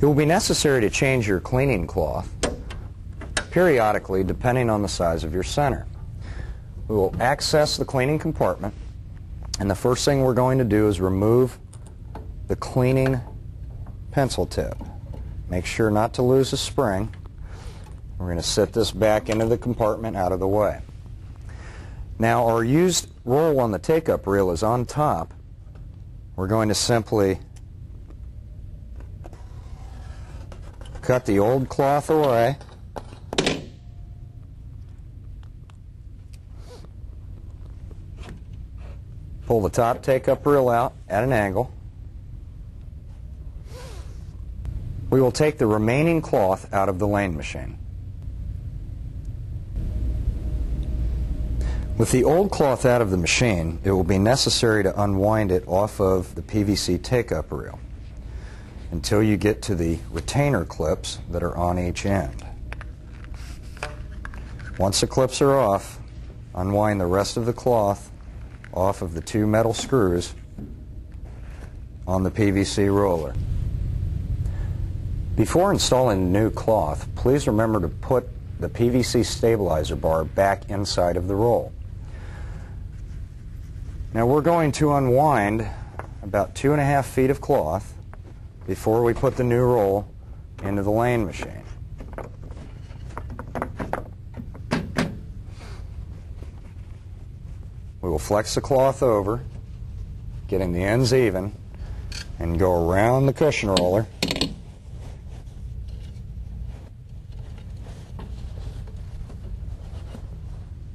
It will be necessary to change your cleaning cloth periodically depending on the size of your center. We will access the cleaning compartment, and the first thing we're going to do is remove the cleaning pencil tip. Make sure not to lose the spring. We're going to set this back into the compartment out of the way. Now our used roll on the take-up reel is on top. We're going to simply cut the old cloth away. Pull the top take-up reel out at an angle. We will take the remaining cloth out of the lane machine. With the old cloth out of the machine, it will be necessary to unwind it off of the PVC take-up reel until you get to the retainer clips that are on each end. Once the clips are off, unwind the rest of the cloth off of the two metal screws on the PVC roller. Before installing the new cloth, please remember to put the PVC stabilizer bar back inside of the roll. Now we're going to unwind about 2.5 feet of cloth before we put the new roll into the lane machine. We will flex the cloth over, getting the ends even, and go around the cushion roller.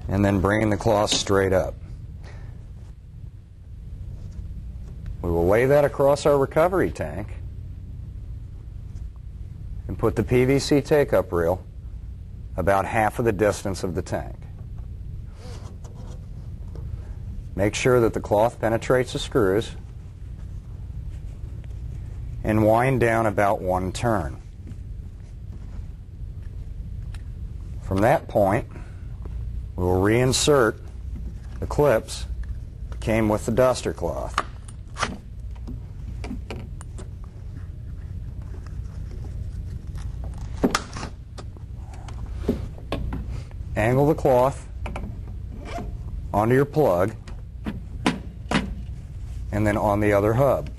And then bringing the cloth straight up. We will lay that across our recovery tank and put the PVC take-up reel about half of the distance of the tank. Make sure that the cloth penetrates the screws and wind down about 1 turn. From that point, we will reinsert the clips that came with the duster cloth. Angle the cloth onto your plug and then on the other hub.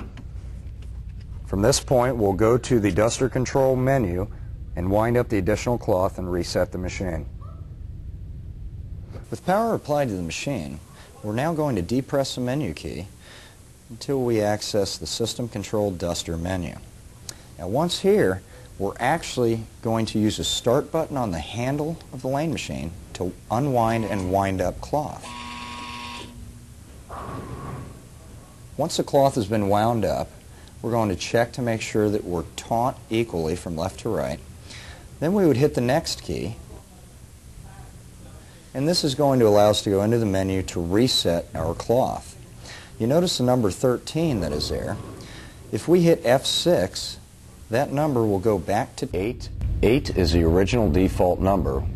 From this point, we'll go to the duster control menu and wind up the additional cloth and reset the machine. With power applied to the machine, we're now going to depress the menu key until we access the system controlled duster menu. Now once here, we're actually going to use the start button on the handle of the lane machine to unwind and wind up cloth. Once the cloth has been wound up, we're going to check to make sure that we're taut equally from left to right. Then we would hit the next key, and this is going to allow us to go into the menu to reset our cloth. You notice the number 13 that is there. If we hit F6, that number will go back to 8. 8 is the original default number.